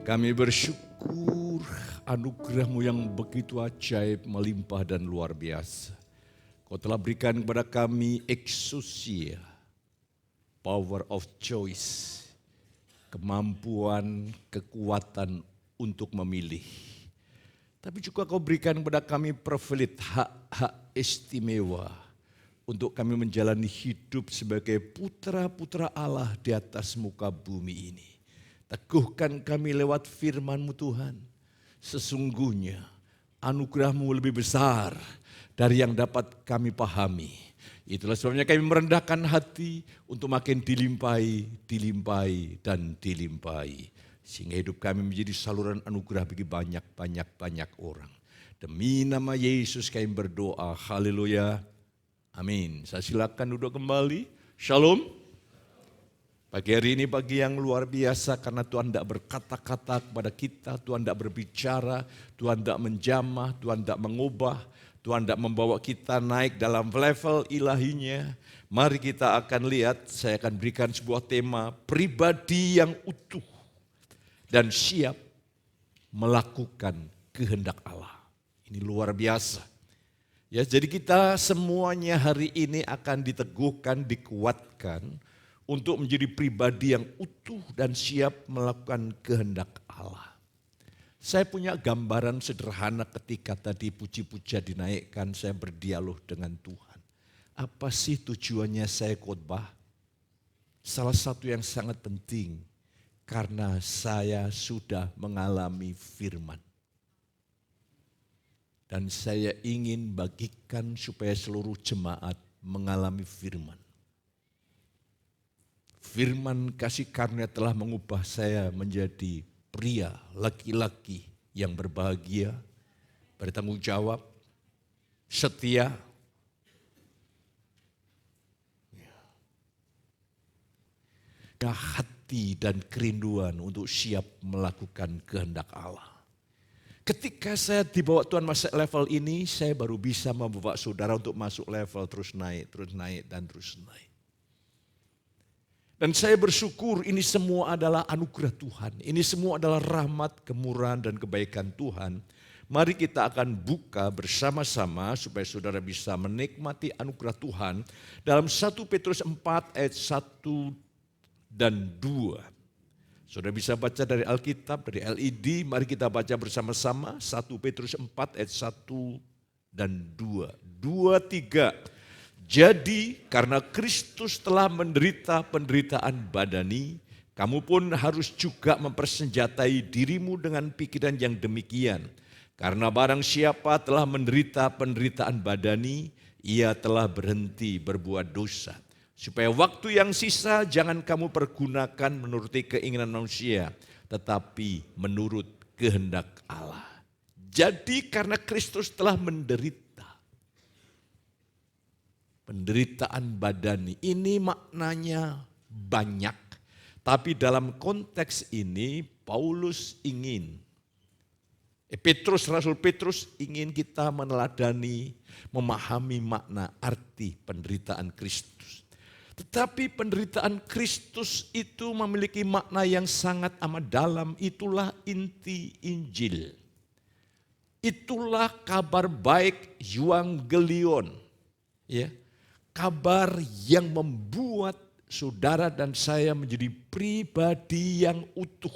Kami bersyukur anugerah-Mu yang begitu ajaib, melimpah dan luar biasa. Kau telah berikan kepada kami exousia, power of choice, kemampuan, kekuatan untuk memilih. Tapi juga Kau berikan kepada kami privilege, hak-hak istimewa untuk kami menjalani hidup sebagai putra-putra Allah di atas muka bumi ini. Teguhkan kami lewat firman-Mu Tuhan. Sesungguhnya anugerah-Mu lebih besar dari yang dapat kami pahami. Itulah sebabnya kami merendahkan hati untuk makin dilimpahi dan dilimpahi. Sehingga hidup kami menjadi saluran anugerah bagi banyak orang. Demi nama Yesus kami berdoa. Haleluya. Amin. Saya silakan duduk kembali. Shalom. Pagi hari ini pagi yang luar biasa karena Tuhan tidak berkata-kata kepada kita, Tuhan tidak berbicara, Tuhan tidak menjamah, Tuhan tidak mengubah, Tuhan tidak membawa kita naik dalam level ilahinya. Mari kita akan lihat, saya akan berikan sebuah tema, pribadi yang utuh dan siap melakukan kehendak Allah. Ini luar biasa. Ya, jadi kita semuanya hari ini akan diteguhkan, dikuatkan untuk menjadi pribadi yang utuh dan siap melakukan kehendak Allah. Saya punya gambaran sederhana ketika tadi puji-puja dinaikkan, saya berdialog dengan Tuhan. Apa sih tujuannya saya khotbah? Salah satu yang sangat penting, karena saya sudah mengalami firman. Dan saya ingin bagikan supaya seluruh jemaat mengalami firman. Firman kasih karunia telah mengubah saya menjadi pria, laki-laki yang berbahagia, bertanggung jawab, setia. Hati dan kerinduan untuk siap melakukan kehendak Allah. Ketika saya dibawa Tuhan masuk level ini, saya baru bisa membawa saudara untuk masuk level terus naik dan terus naik. Dan saya bersyukur ini semua adalah anugerah Tuhan. Ini semua adalah rahmat, kemurahan, dan kebaikan Tuhan. Mari kita akan buka bersama-sama supaya saudara bisa menikmati anugerah Tuhan. Dalam 1 Petrus 4 ayat 1 dan 2. Saudara bisa baca dari Alkitab, dari LED. Mari kita baca bersama-sama 1 Petrus 4 ayat 1 dan 2. 2, 3. Jadi karena Kristus telah menderita penderitaan badani, kamu pun harus juga mempersenjatai dirimu dengan pikiran yang demikian. Karena barang siapa telah menderita penderitaan badani, ia telah berhenti berbuat dosa. Supaya waktu yang sisa jangan kamu pergunakan menuruti keinginan manusia, tetapi menurut kehendak Allah. Jadi karena Kristus telah menderita penderitaan badani, ini maknanya banyak. Tapi dalam konteks ini Paulus ingin, Rasul Petrus ingin kita meneladani, memahami makna arti penderitaan Kristus. Tetapi penderitaan Kristus itu memiliki makna yang sangat amat dalam, itulah inti Injil. Itulah kabar baik Euangelion. Ya. Kabar yang membuat saudara dan saya menjadi pribadi yang utuh.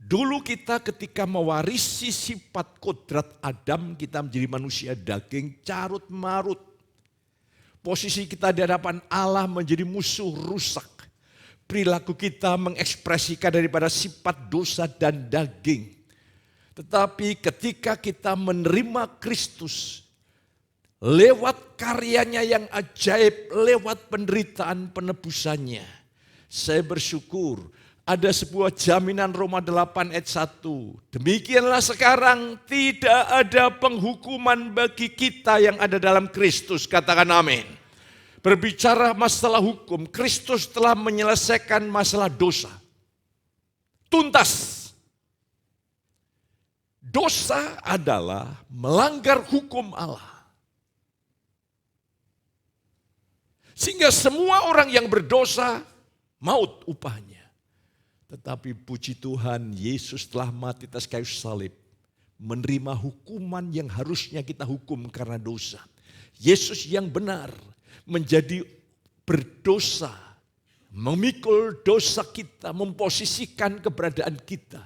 Dulu kita ketika mewarisi sifat kodrat Adam, kita menjadi manusia daging carut marut. Posisi kita di hadapan Allah menjadi musuh rusak. Perilaku kita mengekspresikan daripada sifat dosa dan daging. Tetapi ketika kita menerima Kristus, lewat karyanya yang ajaib, lewat penderitaan penebusannya. Saya bersyukur ada sebuah jaminan Roma 8 ayat 1. Demikianlah sekarang tidak ada penghukuman bagi kita yang ada dalam Kristus. Katakan amin. Berbicara masalah hukum, Kristus telah menyelesaikan masalah dosa. Tuntas. Dosa adalah melanggar hukum Allah. Sehingga semua orang yang berdosa, maut upahnya. Tetapi puji Tuhan, Yesus telah mati atas kayu salib, menerima hukuman yang harusnya kita hukum karena dosa. Yesus yang benar menjadi berdosa, memikul dosa kita, memposisikan keberadaan kita,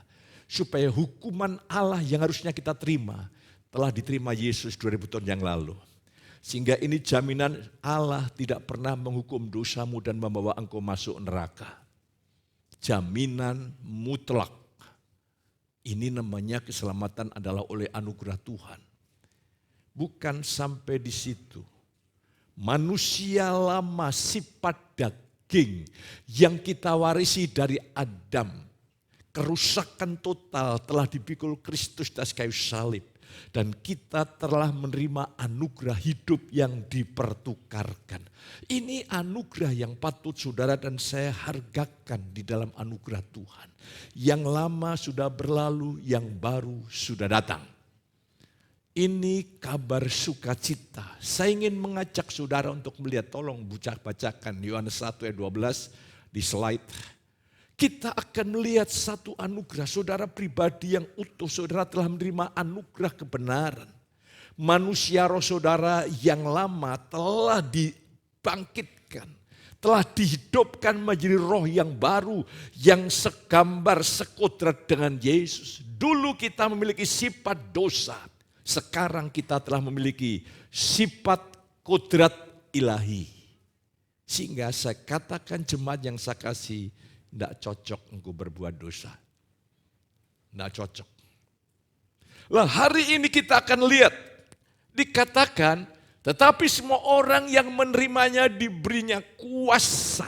supaya hukuman Allah yang harusnya kita terima telah diterima Yesus 2000 tahun yang lalu. Sehingga ini jaminan Allah tidak pernah menghukum dosamu dan membawa engkau masuk neraka. Jaminan mutlak. Ini namanya keselamatan adalah oleh anugerah Tuhan. Bukan sampai di situ. Manusia lama sifat daging yang kita warisi dari Adam. Kerusakan total telah dipikul Kristus atas kayu salib. Dan kita telah menerima anugerah hidup yang dipertukarkan. Ini anugerah yang patut saudara dan saya hargakan di dalam anugerah Tuhan. Yang lama sudah berlalu, yang baru sudah datang. Ini kabar sukacita. Saya ingin mengajak saudara untuk melihat, tolong bacakan Yohanes 1 ayat 12 di slide. Kita akan melihat satu anugerah, saudara pribadi yang utuh, saudara telah menerima anugerah kebenaran. Manusia roh saudara yang lama telah dibangkitkan, telah dihidupkan menjadi roh yang baru, yang segambar, sekodrat dengan Yesus. Dulu kita memiliki sifat dosa, sekarang kita telah memiliki sifat kodrat ilahi. Sehingga saya katakan jemaat yang saya kasih, tidak cocok engkau berbuat dosa. Tidak cocok. Lah hari ini kita akan lihat. Dikatakan, tetapi semua orang yang menerimanya diberinya kuasa.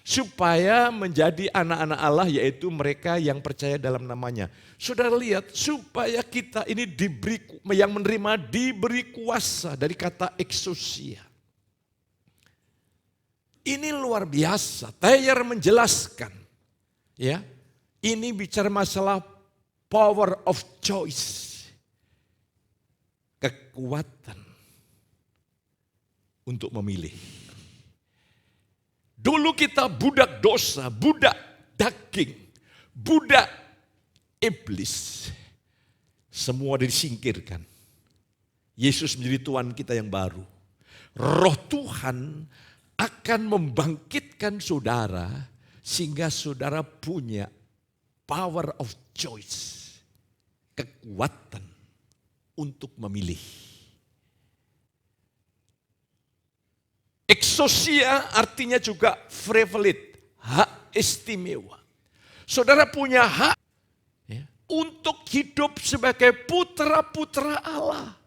Supaya menjadi anak-anak Allah, yaitu mereka yang percaya dalam namanya. Saudara lihat, supaya kita ini diberi, yang menerima diberi kuasa. Dari kata exousia. Ini luar biasa. Taylor menjelaskan, ya, ini bicara masalah power of choice, kekuatan untuk memilih. Dulu kita budak dosa, budak daging, budak iblis, semua disingkirkan. Yesus menjadi Tuhan kita yang baru. Roh Tuhan akan membangkitkan saudara sehingga saudara punya power of choice, kekuatan untuk memilih. Exousia artinya juga privilege, hak istimewa. Saudara punya hak untuk hidup sebagai putra-putra Allah.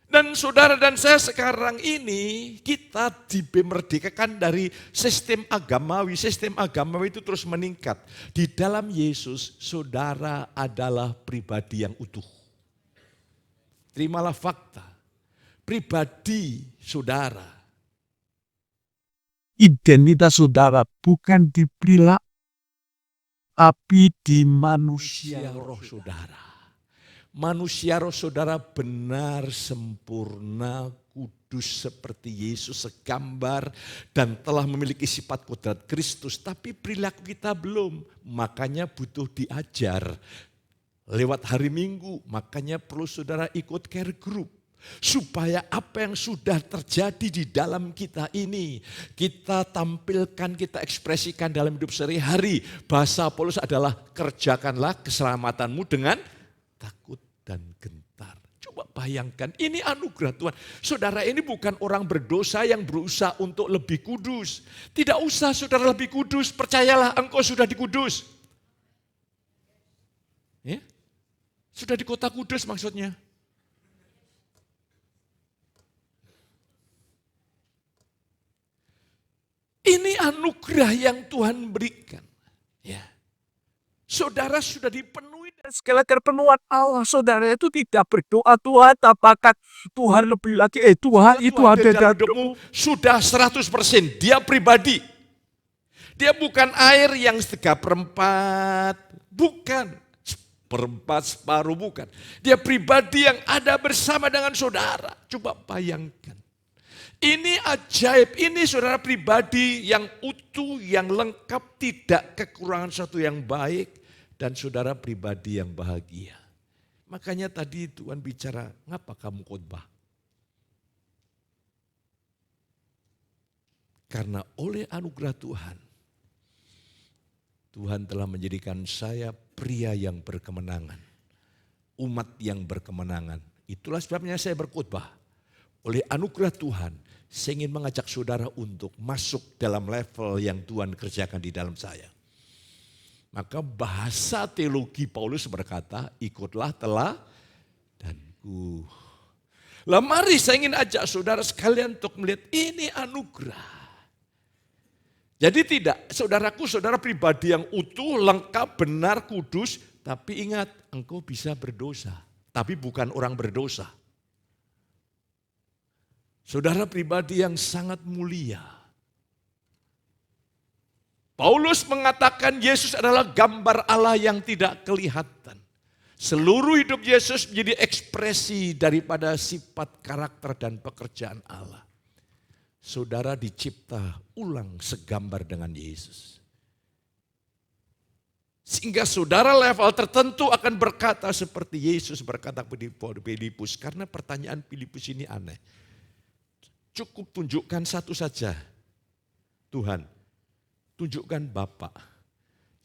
Dan saudara dan saya sekarang ini kita dimerdekakan dari sistem agamawi. Sistem agamawi itu terus meningkat. Di dalam Yesus saudara adalah pribadi yang utuh. Terimalah fakta. Pribadi saudara. Identitas saudara bukan di perilaku, tapi di manusia roh saudara. Manusia roh saudara benar, sempurna, kudus seperti Yesus, segambar dan telah memiliki sifat kodrat Kristus. Tapi perilaku kita belum, makanya butuh diajar. Lewat hari Minggu, makanya perlu saudara ikut care group. Supaya apa yang sudah terjadi di dalam kita ini, kita tampilkan, kita ekspresikan dalam hidup sehari-hari. Bahasa Paulus adalah kerjakanlah keselamatanmu dengan takut dan gentar. Coba bayangkan, ini anugerah Tuhan. Saudara ini bukan orang berdosa yang berusaha untuk lebih kudus. Tidak usah saudara lebih kudus, percayalah engkau sudah dikudus. Ya? Sudah di kota kudus maksudnya. Ini anugerah yang Tuhan berikan. Ya. Saudara sudah dipenuhi dan segala terpenuhan Allah. Saudara itu tidak berdoa, Tuhan apakah Tuhan lebih lagi, Tuhan itu ada dalam hidupmu. Sudah 100%, dia pribadi. Dia bukan air yang 3/4, bukan. 1/4, separuh, bukan. Dia pribadi yang ada bersama dengan saudara. Coba bayangkan. Ini ajaib, ini saudara pribadi yang utuh, yang lengkap, tidak kekurangan sesuatu yang baik, dan saudara pribadi yang bahagia. Makanya tadi Tuhan bicara, ngapa kamu khotbah? Karena oleh anugerah Tuhan, Tuhan telah menjadikan saya pria yang berkemenangan, umat yang berkemenangan. Itulah sebabnya saya berkhotbah. Oleh anugerah Tuhan, saya ingin mengajak saudara untuk masuk dalam level yang Tuhan kerjakan di dalam saya. Maka bahasa teologi Paulus berkata, ikutlah teladanku. Lah mari saya ingin ajak saudara sekalian untuk melihat ini anugerah. Jadi tidak, saudaraku, saudara pribadi yang utuh, lengkap, benar, kudus. Tapi ingat, engkau bisa berdosa. Tapi bukan orang berdosa. Saudara pribadi yang sangat mulia. Paulus mengatakan Yesus adalah gambar Allah yang tidak kelihatan. Seluruh hidup Yesus menjadi ekspresi daripada sifat, karakter, dan pekerjaan Allah. Saudara dicipta ulang segambar dengan Yesus. Sehingga saudara level tertentu akan berkata seperti Yesus berkata kepada Filipus. Karena pertanyaan Filipus ini aneh. Cukup tunjukkan satu saja. Tuhan, tunjukkan Bapa.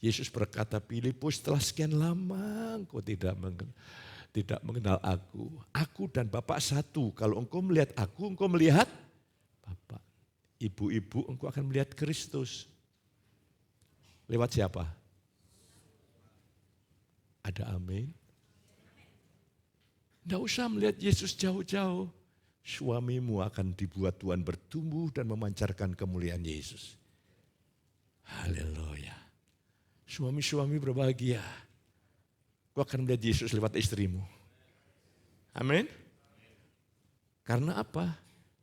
Yesus berkata, Filipus, setelah sekian lama engkau tidak mengenal aku. Aku dan Bapa satu. Kalau engkau melihat aku, engkau melihat Bapa. Ibu-ibu, engkau akan melihat Kristus. Lewat siapa? Ada amin? Tidak usah melihat Yesus jauh-jauh. Suamimu akan dibuat Tuhan bertumbuh dan memancarkan kemuliaan Yesus. Haleluya. Suami-suami berbahagia. Kau akan melihat Yesus lewat istrimu. Amin. Karena apa?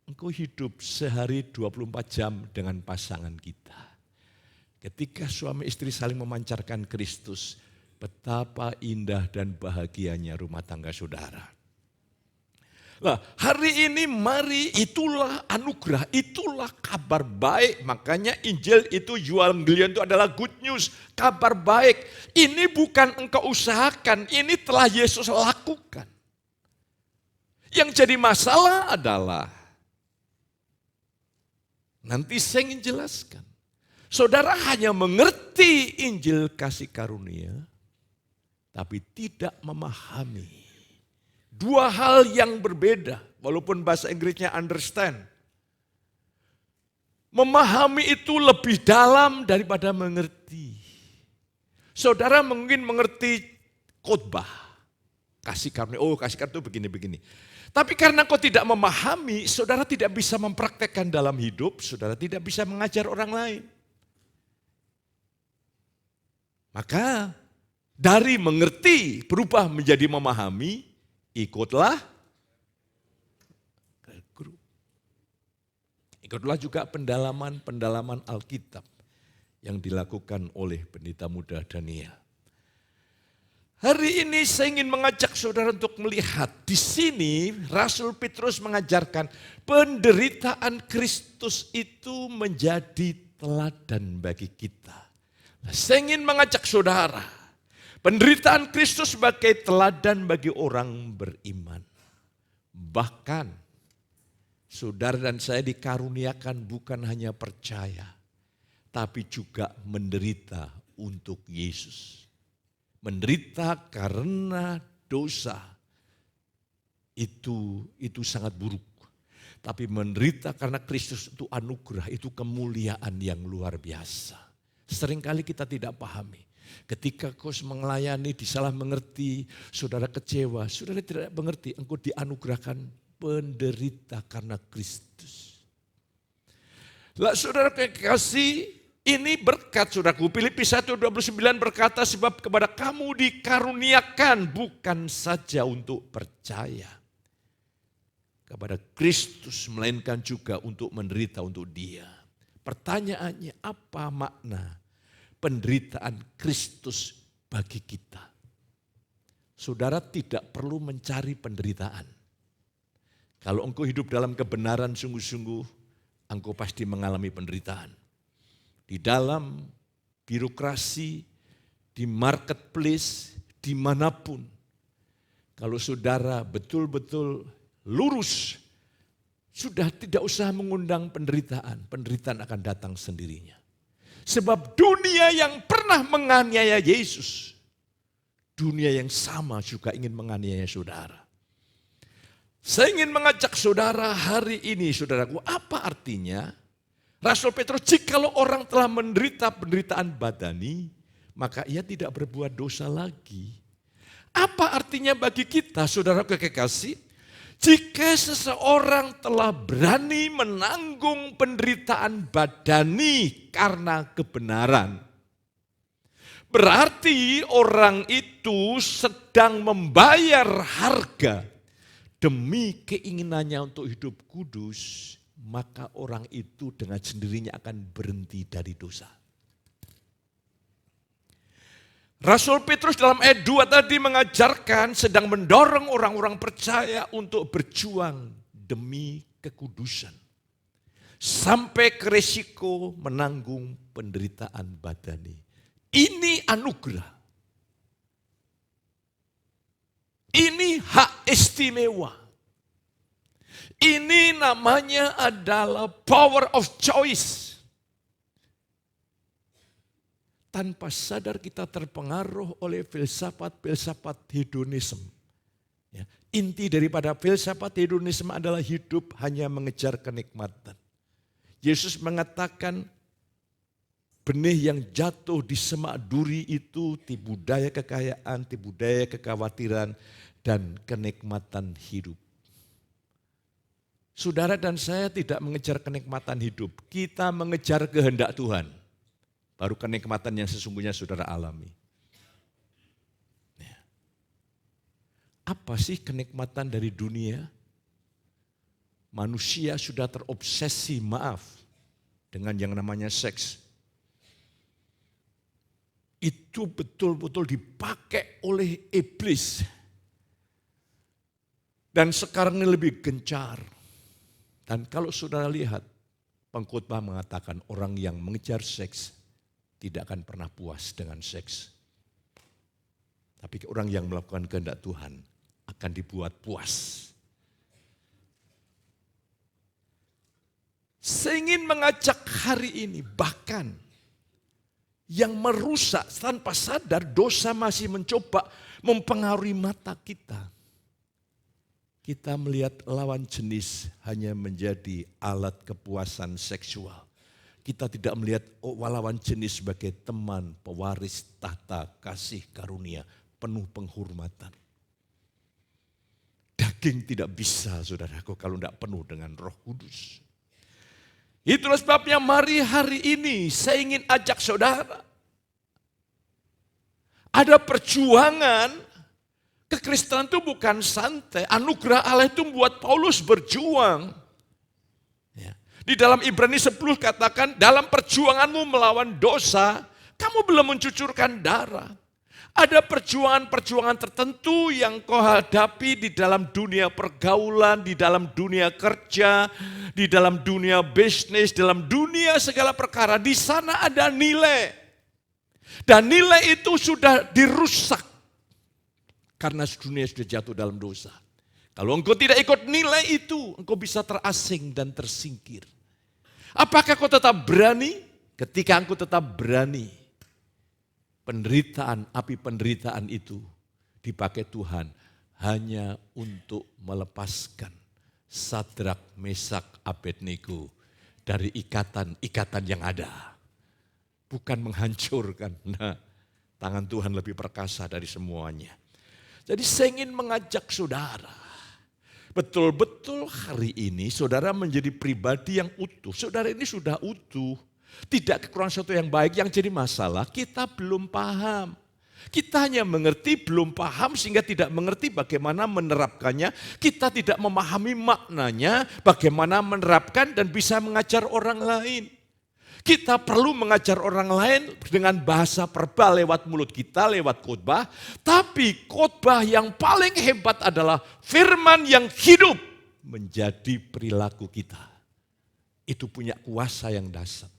Engkau hidup sehari 24 jam dengan pasangan kita. Ketika suami istri saling memancarkan Kristus, betapa indah dan bahagianya rumah tangga saudara. Nah, hari ini mari itulah anugerah, itulah kabar baik. Makanya Injil itu Evangelium itu adalah good news, kabar baik. Ini bukan engkau usahakan, ini telah Yesus lakukan. Yang jadi masalah adalah, nanti saya ingin jelaskan. Saudara hanya mengerti Injil kasih karunia, tapi tidak memahami. Dua hal yang berbeda, walaupun bahasa Inggrisnya understand. Memahami itu lebih dalam daripada mengerti. Saudara mungkin mengerti khotbah, kasih karunia, oh kasih karunia itu begini-begini. Tapi karena kau tidak memahami, saudara tidak bisa mempraktekkan dalam hidup, saudara tidak bisa mengajar orang lain. Maka dari mengerti berubah menjadi memahami, ikutlah guru. Ikutlah juga pendalaman Alkitab yang dilakukan oleh pendeta muda Daniel. Hari ini saya ingin mengajak saudara untuk melihat di sini Rasul Petrus mengajarkan penderitaan Kristus itu menjadi teladan bagi kita. Nah, saya ingin mengajak saudara, penderitaan Kristus sebagai teladan bagi orang beriman. Bahkan saudara dan saya dikaruniakan bukan hanya percaya, tapi juga menderita untuk Yesus. Menderita karena dosa itu sangat buruk. Tapi menderita karena Kristus itu anugerah, itu kemuliaan yang luar biasa. Seringkali kita tidak pahami. Ketika kau melayani disalah mengerti, saudara kecewa, saudara tidak mengerti, engkau dianugerahkan penderita karena Kristus. Lah saudara kekasih, ini berkat saudaraku. Filipi 1:29 berkata, sebab kepada kamu dikaruniakan bukan saja untuk percaya kepada Kristus, melainkan juga untuk menderita untuk Dia. Pertanyaannya, apa makna penderitaan Kristus bagi kita? Saudara tidak perlu mencari penderitaan. Kalau engkau hidup dalam kebenaran sungguh-sungguh, engkau pasti mengalami penderitaan. Di dalam birokrasi, di marketplace, dimanapun. Kalau saudara betul-betul lurus, sudah tidak usah mengundang penderitaan. Penderitaan akan datang sendirinya. Sebab dunia yang pernah menganiaya Yesus, dunia yang sama juga ingin menganiaya saudara. Saya ingin mengajak saudara hari ini, saudaraku, apa artinya Rasul Petrus, jikalau orang telah menderita penderitaan badani, maka ia tidak berbuat dosa lagi. Apa artinya bagi kita, saudara kekasih? Jika seseorang telah berani menanggung penderitaan badani karena kebenaran, berarti orang itu sedang membayar harga demi keinginannya untuk hidup kudus, maka orang itu dengan sendirinya akan berhenti dari dosa. Rasul Petrus dalam ayat 2 tadi mengajarkan, sedang mendorong orang-orang percaya untuk berjuang demi kekudusan. Sampai ke resiko menanggung penderitaan badani. Ini anugerah. Ini hak istimewa. Ini namanya adalah power of choice. Tanpa sadar kita terpengaruh oleh filsafat-filsafat hedonisme. Ya, inti daripada filsafat hedonisme adalah hidup hanya mengejar kenikmatan. Yesus mengatakan benih yang jatuh di semak duri itu tipu daya kekayaan, tipu daya kekhawatiran, dan kenikmatan hidup. Saudara dan saya tidak mengejar kenikmatan hidup, kita mengejar kehendak Tuhan. Baru kenikmatan yang sesungguhnya saudara alami. Apa sih kenikmatan dari dunia? Manusia sudah terobsesi, dengan yang namanya seks. Itu betul-betul dipakai oleh iblis. Dan sekarang ini lebih gencar. Dan kalau saudara lihat, pengkhotbah mengatakan orang yang mengejar seks tidak akan pernah puas dengan seks. Tapi orang yang melakukan kehendak Tuhan akan dibuat puas. Saya ingin mengajak hari ini, bahkan yang merusak tanpa sadar, dosa masih mencoba mempengaruhi mata kita. Kita melihat lawan jenis hanya menjadi alat kepuasan seksual. Kita tidak melihat lawan jenis sebagai teman, pewaris tahta kasih karunia, penuh penghormatan. Daging tidak bisa, saudaraku, kalau tidak penuh dengan Roh Kudus. Itulah sebabnya mari hari ini saya ingin ajak saudara. Ada perjuangan, kekristenan itu bukan santai. Anugerah Allah itu membuat Paulus berjuang. Di dalam Ibrani 10 katakan, dalam perjuanganmu melawan dosa, kamu belum mencucurkan darah. Ada perjuangan-perjuangan tertentu yang kau hadapi di dalam dunia pergaulan, di dalam dunia kerja, di dalam dunia bisnis, dalam dunia segala perkara. Di sana ada nilai. Dan nilai itu sudah dirusak. Karena dunia sudah jatuh dalam dosa. Kalau engkau tidak ikut nilai itu, engkau bisa terasing dan tersingkir. Apakah kau tetap berani? Ketika engkau tetap berani, api penderitaan itu dipakai Tuhan hanya untuk melepaskan Sadrak, Mesak, Abednego dari ikatan-ikatan yang ada. Bukan menghancurkan. Nah, tangan Tuhan lebih perkasa dari semuanya. Jadi saya ingin mengajak saudara, betul-betul hari ini saudara menjadi pribadi yang utuh. Saudara ini sudah utuh. Tidak kekurangan sesuatu yang baik. Yang jadi masalah kita belum paham. Kita hanya mengerti, belum paham sehingga tidak mengerti bagaimana menerapkannya. Kita tidak memahami maknanya, bagaimana menerapkan dan bisa mengajar orang lain. Kita perlu mengajar orang lain dengan bahasa verbal lewat mulut kita, lewat khotbah. Tapi khotbah yang paling hebat adalah firman yang hidup. menjadi perilaku kita. Itu punya kuasa yang dahsyat.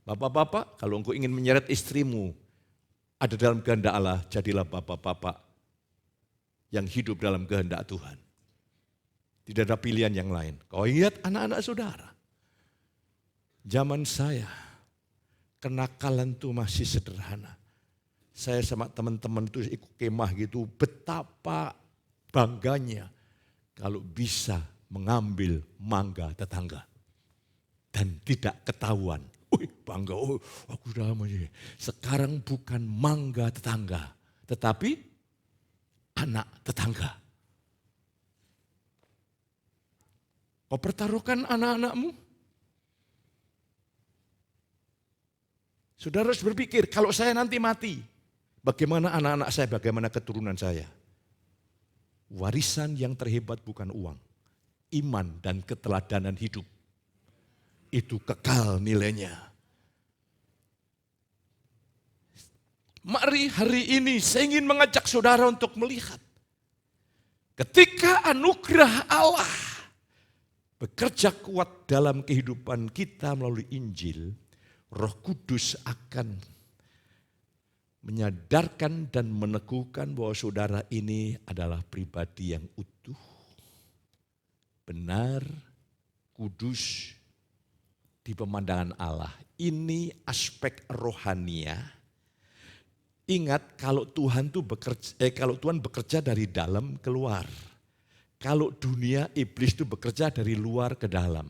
Bapak-bapak, kalau engkau ingin menyeret istrimu ada dalam kehendak Allah, jadilah bapak-bapak yang hidup dalam kehendak Tuhan. Tidak ada pilihan yang lain. Kau ingat anak-anak saudara, zaman saya, kenakalan itu masih sederhana. Saya sama teman-teman itu ikut kemah gitu, betapa bangganya kalau bisa mengambil mangga tetangga dan tidak ketahuan. Bangga, aku udah lama ini. Sekarang bukan mangga tetangga, tetapi anak tetangga. Kau pertaruhkan anak-anakmu? Saudara harus berpikir, kalau saya nanti mati, bagaimana anak-anak saya, bagaimana keturunan saya? Warisan yang terhebat bukan uang, iman dan keteladanan hidup. Itu kekal nilainya. Mari hari ini saya ingin mengajak saudara untuk melihat. Ketika anugerah Allah bekerja kuat dalam kehidupan kita melalui Injil, Roh Kudus akan menyadarkan dan meneguhkan bahwa saudara ini adalah pribadi yang utuh, benar, kudus di pemandangan Allah. Ini aspek rohania. Ingat kalau Tuhan bekerja dari dalam keluar. Kalau dunia iblis itu bekerja dari luar ke dalam.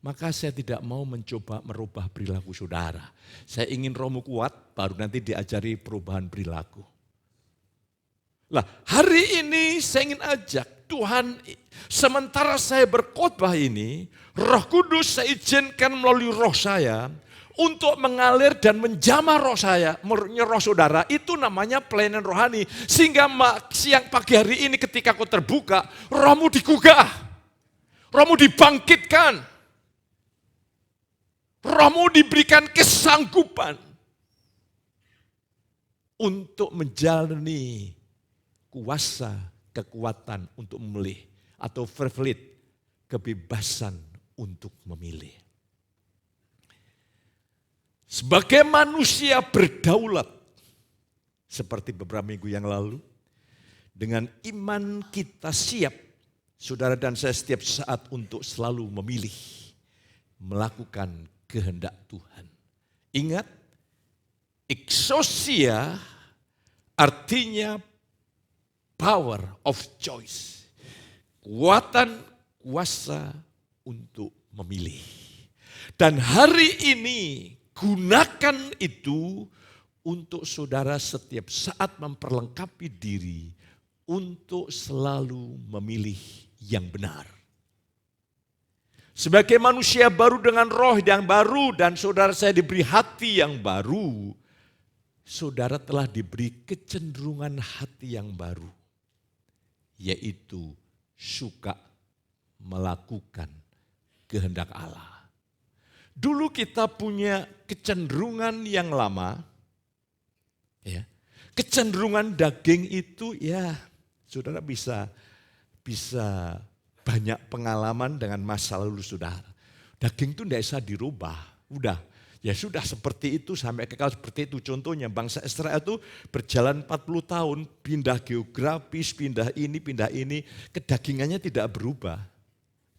Maka saya tidak mau mencoba merubah perilaku saudara. Saya ingin rohmu kuat, baru nanti diajari perubahan perilaku. Lah, hari ini saya ingin ajak Tuhan, sementara saya berkhotbah ini, Roh Kudus saya izinkan melalui roh saya untuk mengalir dan menjamah roh saya, roh saudara, itu namanya pelayanan rohani. Sehingga siang pagi hari ini ketika kau terbuka, rohmu digugah, rohmu dibangkitkan, rohmu diberikan kesanggupan untuk menjalani kuasa, kekuatan untuk memilih, atau privilege, kebebasan untuk memilih. Sebagai manusia berdaulat, seperti beberapa minggu yang lalu, dengan iman kita siap, saudara dan saya setiap saat untuk selalu memilih, melakukan kehendak Tuhan. Ingat, exousia artinya power of choice. Kuatan, kuasa untuk memilih. Dan hari ini, gunakan itu untuk saudara setiap saat memperlengkapi diri untuk selalu memilih yang benar. Sebagai manusia baru dengan roh yang baru dan saudara saya diberi hati yang baru, saudara telah diberi kecenderungan hati yang baru, yaitu suka melakukan kehendak Allah. Dulu kita punya kecenderungan yang lama, ya. Kecenderungan daging itu ya saudara bisa banyak pengalaman dengan masa lalu saudara. Daging itu tidak bisa dirubah, ya sudah seperti itu sampai kekal seperti itu. Contohnya bangsa Israel itu berjalan 40 tahun, pindah geografis, pindah ini, kedagingannya tidak berubah.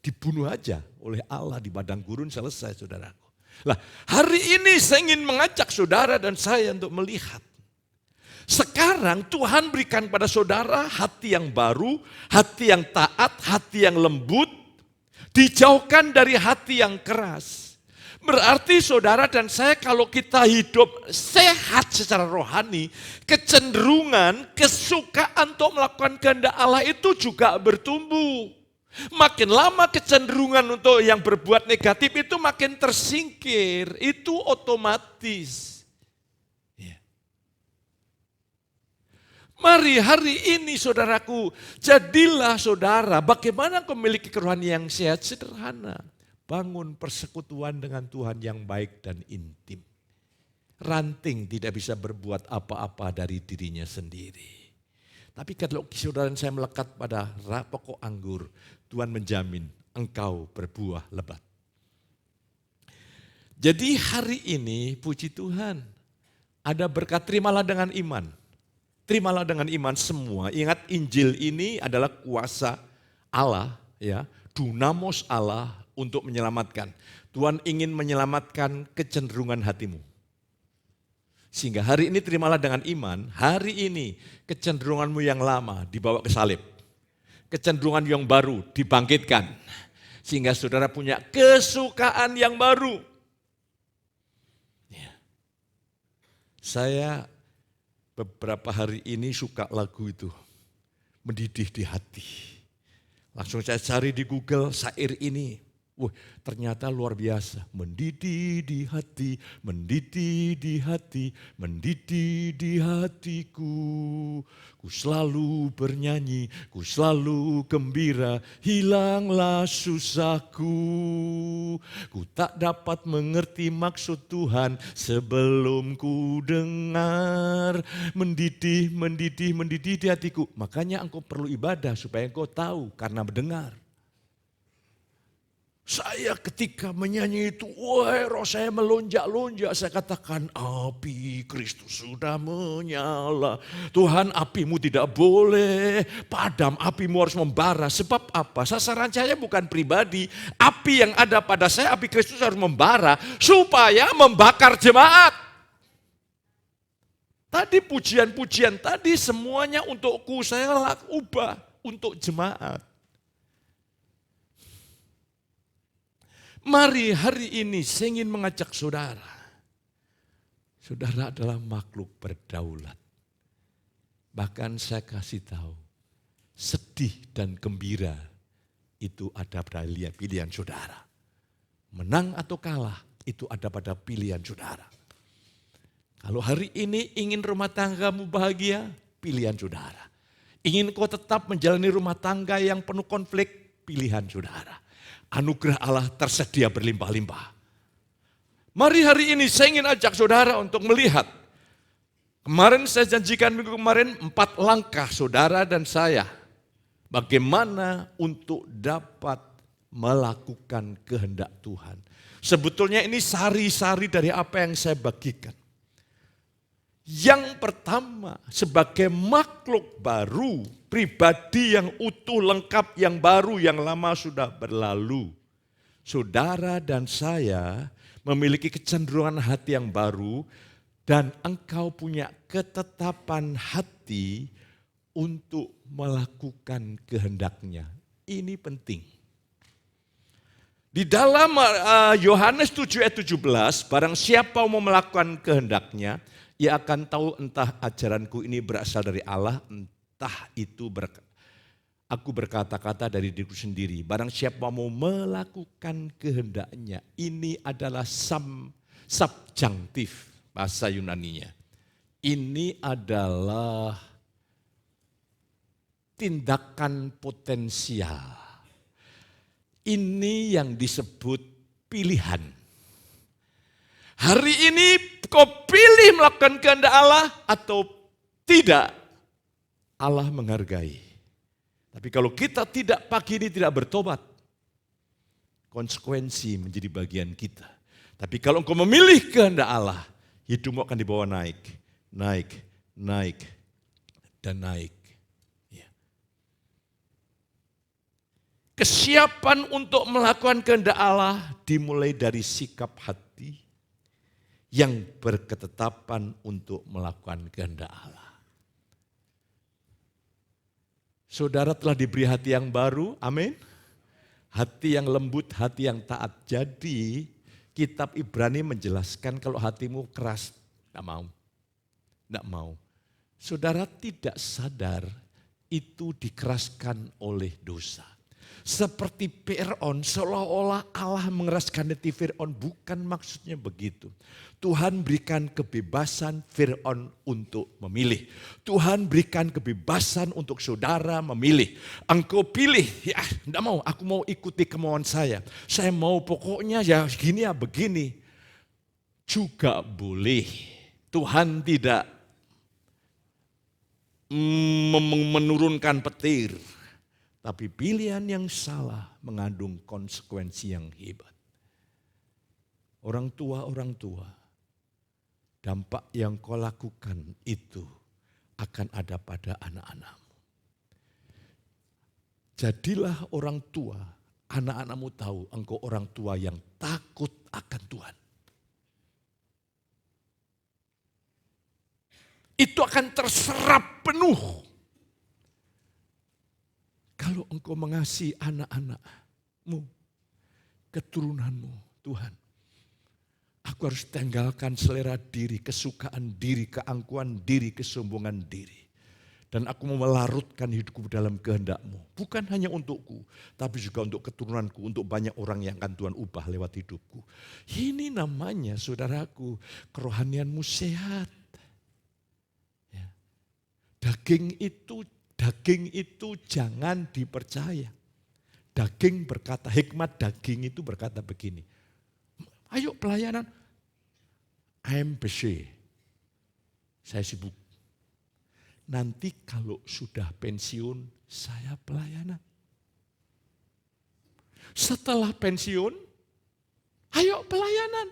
Dibunuh aja oleh Allah di padang gurun, selesai saudaraku. Lah, hari ini saya ingin mengajak saudara dan saya untuk melihat. Sekarang Tuhan berikan pada saudara hati yang baru, hati yang taat, hati yang lembut, dijauhkan dari hati yang keras. Berarti saudara dan saya kalau kita hidup sehat secara rohani, kecenderungan, kesukaan untuk melakukan kehendak Allah itu juga bertumbuh. Makin lama kecenderungan untuk yang berbuat negatif itu makin tersingkir, itu otomatis. Ya. Mari hari ini saudaraku, jadilah saudara, bagaimana kau memiliki kerohanian yang sehat? Sederhana, bangun persekutuan dengan Tuhan yang baik dan intim. Ranting tidak bisa berbuat apa-apa dari dirinya sendiri. Tapi kalau saudara dan saya melekat pada pokok anggur, Tuhan menjamin engkau berbuah lebat. Jadi hari ini puji Tuhan, ada berkat, terimalah dengan iman. Terimalah dengan iman semua. Ingat, Injil ini adalah kuasa Allah, ya, dunamos Allah untuk menyelamatkan. Tuhan ingin menyelamatkan kecenderungan hatimu. Sehingga hari ini terimalah dengan iman, hari ini kecenderunganmu yang lama dibawa ke salib. Kecenderungan yang baru dibangkitkan. Sehingga saudara punya kesukaan yang baru. Ya. Saya beberapa hari ini suka lagu itu, mendidih di hati. Langsung saya cari di Google syair ini. Wah, ternyata luar biasa. Mendidih di hati, mendidih di hati, mendidih di hatiku. Ku selalu bernyanyi, ku selalu gembira, hilanglah susahku. Ku tak dapat mengerti maksud Tuhan sebelum ku dengar. Mendidih, mendidih, mendidih di hatiku. Makanya engkau perlu ibadah supaya engkau tahu karena mendengar. Saya ketika menyanyi itu, wah, roh saya melonjak-lonjak. Saya katakan, api Kristus sudah menyala. Tuhan, apimu tidak boleh padam, apimu harus membara. Sebab apa? Sasaran saya bukan pribadi. Api yang ada pada saya, api Kristus harus membara supaya membakar jemaat. Tadi pujian-pujian tadi semuanya untukku, saya ubah untuk jemaat. Mari hari ini saya ingin mengajak saudara. Saudara adalah makhluk berdaulat. Bahkan saya kasih tahu, sedih dan gembira itu ada pada pilihan saudara. Menang atau kalah itu ada pada pilihan saudara. Kalau hari ini ingin rumah tanggamu bahagia, pilihan saudara. Ingin kau tetap menjalani rumah tangga yang penuh konflik, pilihan saudara. Anugerah Allah tersedia berlimpah-limpah. Mari hari ini saya ingin ajak saudara untuk melihat. Kemarin saya janjikan minggu kemarin 4 langkah saudara dan saya. Bagaimana untuk dapat melakukan kehendak Tuhan. Sebetulnya ini sari-sari dari apa yang saya bagikan. Yang pertama, sebagai makhluk baru, pribadi yang utuh, lengkap, yang baru, yang lama sudah berlalu. Saudara dan saya memiliki kecenderungan hati yang baru dan engkau punya ketetapan hati untuk melakukan kehendaknya. Ini penting. Di dalam Yohanes 7 ayat 17, barang siapa mau melakukan kehendaknya, ia akan tahu entah ajaranku ini berasal dari Allah, entah itu aku berkata-kata dari diriku sendiri. Barang siapa mau melakukan kehendaknya, ini adalah subjunctif bahasa Yunaninya. Ini adalah tindakan potensial. Ini yang disebut pilihan. Hari ini kau pilih melakukan kehendak Allah atau tidak, Allah menghargai. Tapi kalau kita tidak pagi ini tidak bertobat, konsekuensi menjadi bagian kita. Tapi kalau engkau memilih kehendak Allah, hidupmu akan dibawa naik, naik, naik, dan naik. Ya. Kesiapan untuk melakukan kehendak Allah dimulai dari sikap hati yang berketetapan untuk melakukan kehendak Allah. Saudara telah diberi hati yang baru, amin. Hati yang lembut, hati yang taat. Jadi kitab Ibrani menjelaskan kalau hatimu keras, tidak mau. Saudara tidak sadar itu dikeraskan oleh dosa. Seperti Fir'aun, seolah-olah Allah mengeraskan hati Fir'aun, bukan maksudnya begitu. Tuhan berikan kebebasan Fir'aun untuk memilih. Tuhan berikan kebebasan untuk saudara memilih. Engkau pilih, ya tidak mau, aku mau ikuti kemauan saya. Saya mau pokoknya ya gini ya begini. Juga boleh. Tuhan tidak menurunkan petir. Tapi pilihan yang salah mengandung konsekuensi yang hebat. Orang tua, dampak yang kau lakukan itu akan ada pada anak-anakmu. Jadilah orang tua, anak-anakmu tahu engkau orang tua yang takut akan Tuhan. Itu akan terserap penuh. Kalau engkau mengasihi anak-anakmu, keturunanmu, Tuhan. Aku harus tinggalkan selera diri, kesukaan diri, keangkuhan diri, kesombongan diri. Dan aku mau melarutkan hidupku dalam kehendak-Mu. Bukan hanya untukku, tapi juga untuk keturunanku, untuk banyak orang yang akan Tuhan ubah lewat hidupku. Ini namanya, saudaraku, kerohanianmu sehat. Ya. Daging itu jangan dipercaya. Daging berkata, hikmat daging itu berkata begini. Ayo pelayanan, I'm busy, saya sibuk. Nanti kalau sudah pensiun, saya pelayanan. Setelah pensiun, ayo pelayanan.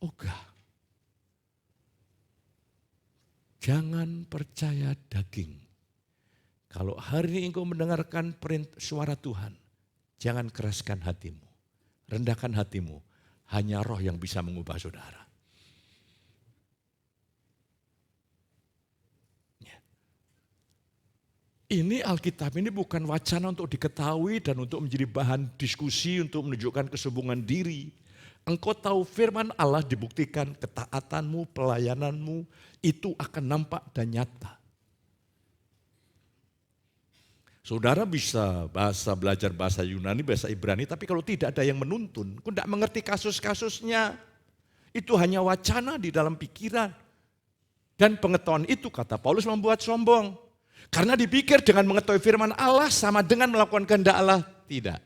Ogah. Jangan percaya daging. Kalau hari ini engkau mendengarkan suara Tuhan, jangan keraskan hatimu. Rendahkan hatimu. Hanya roh yang bisa mengubah saudara. Ini Alkitab ini bukan wacana untuk diketahui dan untuk menjadi bahan diskusi untuk menunjukkan kesombongan diri. Engkau tahu firman Allah dibuktikan ketaatanmu, pelayananmu itu akan nampak dan nyata. Saudara bisa belajar bahasa Yunani, bahasa Ibrani, tapi kalau tidak ada yang menuntun, kau tidak mengerti kasus-kasusnya. Itu hanya wacana di dalam pikiran. Dan pengetahuan itu, kata Paulus, membuat sombong. Karena dipikir dengan mengetahui firman Allah sama dengan melakukan kehendak Allah. Tidak.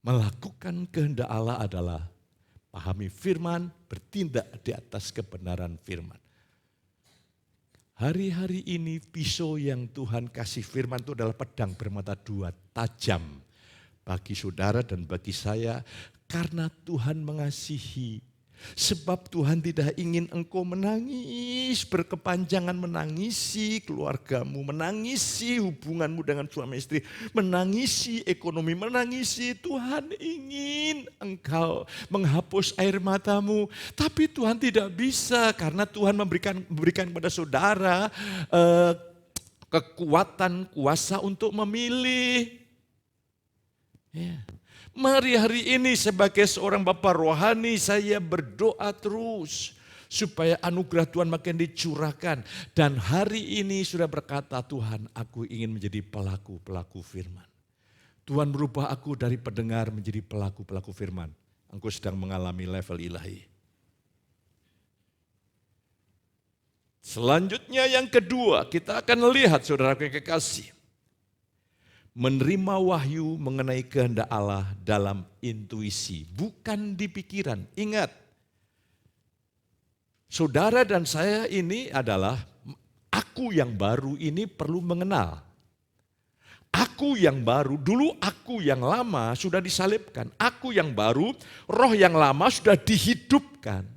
Melakukan kehendak Allah adalah pahami firman, bertindak di atas kebenaran firman. Hari-hari ini pisau yang Tuhan kasih firman itu adalah pedang bermata dua, tajam bagi saudara dan bagi saya. Karena Tuhan mengasihi. Sebab Tuhan tidak ingin engkau menangis, berkepanjangan menangisi keluargamu, menangisi hubunganmu dengan suami istri, menangisi ekonomi, menangisi. Tuhan ingin engkau menghapus air matamu, tapi Tuhan tidak bisa karena Tuhan memberikan kepada saudara kekuatan, kuasa untuk memilih. Ya. Mari hari ini sebagai seorang bapa rohani saya berdoa terus supaya anugerah Tuhan makin dicurahkan. Dan hari ini sudah berkata, Tuhan aku ingin menjadi pelaku-pelaku firman. Tuhan merubah aku dari pendengar menjadi pelaku-pelaku firman. Engkau sedang mengalami level ilahi. Selanjutnya yang kedua, kita akan lihat saudara yang kekasih. Menerima wahyu mengenai kehendak Allah dalam intuisi, bukan di pikiran. Ingat, saudara dan saya ini adalah aku yang baru ini perlu mengenal. Aku yang baru, dulu aku yang lama sudah disalibkan. Aku yang baru, roh yang lama sudah dihidupkan.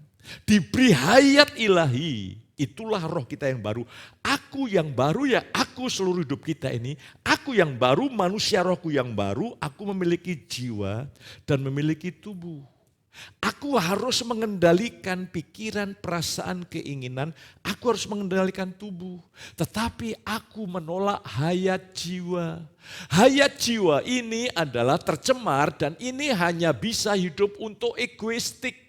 Diberi hayat ilahi. Itulah roh kita yang baru. Aku yang baru ya aku seluruh hidup kita ini. Aku yang baru, manusia rohku yang baru. Aku memiliki jiwa dan memiliki tubuh. Aku harus mengendalikan pikiran, perasaan, keinginan. Aku harus mengendalikan tubuh. Tetapi aku menolak hayat jiwa. Hayat jiwa ini adalah tercemar dan ini hanya bisa hidup untuk egoistik.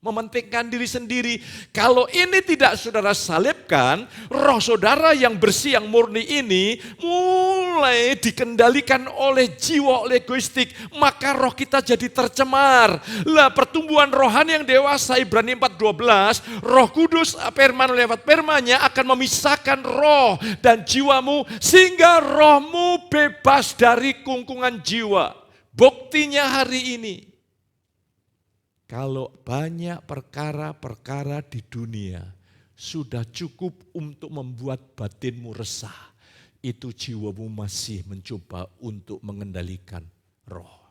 Mementingkan diri sendiri. Kalau ini tidak saudara salibkan, roh saudara yang bersih, yang murni ini mulai dikendalikan oleh jiwa, oleh egoistik. Maka roh kita jadi tercemar. Lah pertumbuhan rohani yang dewasa, Ibrani 4:12, Roh Kudus firman lewat firman-Nya akan memisahkan roh dan jiwamu sehingga rohmu bebas dari kungkungan jiwa. Buktinya hari ini. Kalau banyak perkara-perkara di dunia sudah cukup untuk membuat batinmu resah, itu jiwamu masih mencoba untuk mengendalikan roh.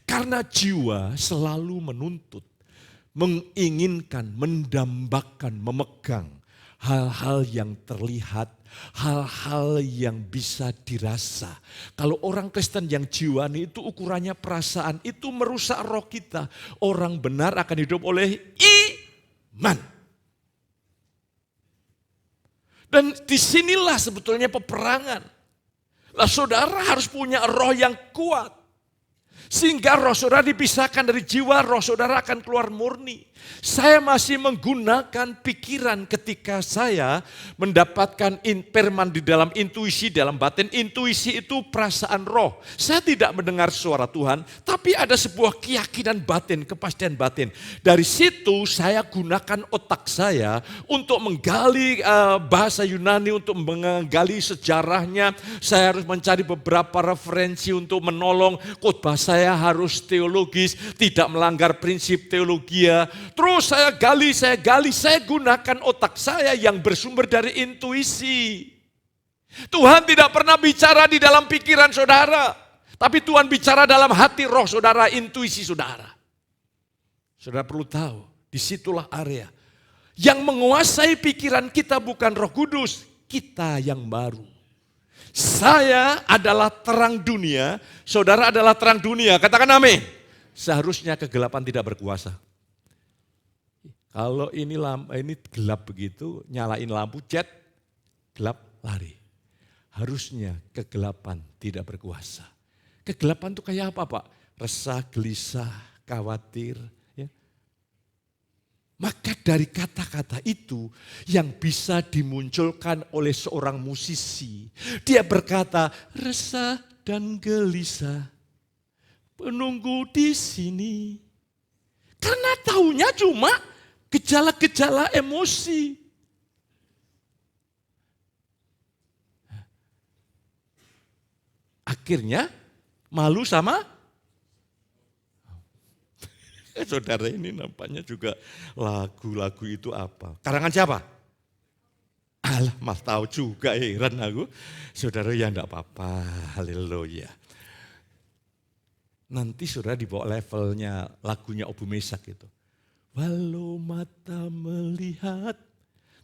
Karena jiwa selalu menuntut, menginginkan, mendambakan, memegang hal-hal yang terlihat, hal-hal yang bisa dirasa. Kalau orang Kristen yang jiwani itu ukurannya perasaan, itu merusak roh kita. Orang benar akan hidup oleh iman. Dan disinilah sebetulnya peperangan. Lah saudara harus punya roh yang kuat. Sehingga roh saudara dipisahkan dari jiwa, roh saudara akan keluar murni. Saya masih menggunakan pikiran ketika saya mendapatkan firman di dalam intuisi, dalam batin. Intuisi itu perasaan roh. Saya tidak mendengar suara Tuhan, tapi ada sebuah keyakinan batin, kepastian batin. Dari situ saya gunakan otak saya untuk menggali bahasa Yunani, untuk menggali sejarahnya. Saya harus mencari beberapa referensi untuk menolong khotbah saya harus teologis, tidak melanggar prinsip teologia. Terus saya gali, saya gunakan otak saya yang bersumber dari intuisi. Tuhan tidak pernah bicara di dalam pikiran saudara, tapi Tuhan bicara dalam hati roh saudara, intuisi saudara. Saudara perlu tahu, disitulah area. Yang menguasai pikiran kita bukan Roh Kudus, kita yang baru. Saya adalah terang dunia, saudara adalah terang dunia. Katakan amin. Seharusnya kegelapan tidak berkuasa. Kalau ini gelap begitu, nyalain lampu cat, gelap lari. Harusnya kegelapan tidak berkuasa. Kegelapan itu kayak apa Pak? Resah, gelisah, khawatir. Ya. Maka dari kata-kata itu yang bisa dimunculkan oleh seorang musisi. Dia berkata, resah dan gelisah, penunggu di sini. Karena taunya cuma gejala-gejala emosi. Akhirnya malu sama saudara ini nampaknya juga lagu-lagu itu apa? Karangan siapa? Alah, mas tahu juga, heran aku. Saudara ya enggak apa-apa, haleluya. Nanti saudara dibawa levelnya lagunya Obu Mesak itu. Walau mata melihat,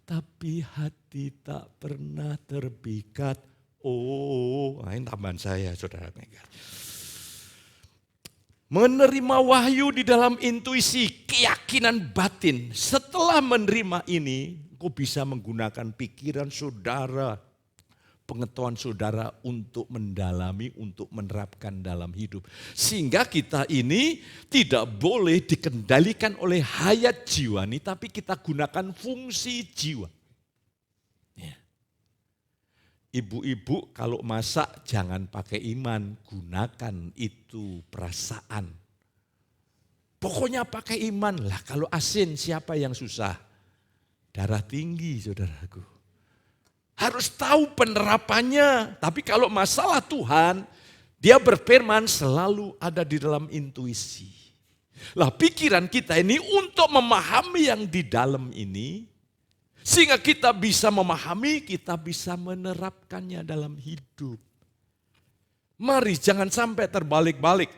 tapi hati tak pernah terpikat. Oh, ini tambahan saya, saudara. Menerima wahyu di dalam intuisi, keyakinan batin. Setelah menerima ini, kau bisa menggunakan pikiran saudara, pengetahuan saudara untuk mendalami, untuk menerapkan dalam hidup. Sehingga kita ini tidak boleh dikendalikan oleh hayat jiwani, tapi kita gunakan fungsi jiwa. Ya. Ibu-ibu kalau masak jangan pakai iman, gunakan itu perasaan. Pokoknya pakai iman lah, kalau asin siapa yang susah? Darah tinggi saudaraku. Harus tahu penerapannya. Tapi kalau masalah Tuhan, dia berfirman selalu ada di dalam intuisi. Lah pikiran kita ini untuk memahami yang di dalam ini, sehingga kita bisa memahami, kita bisa menerapkannya dalam hidup. Mari jangan sampai terbalik-balik.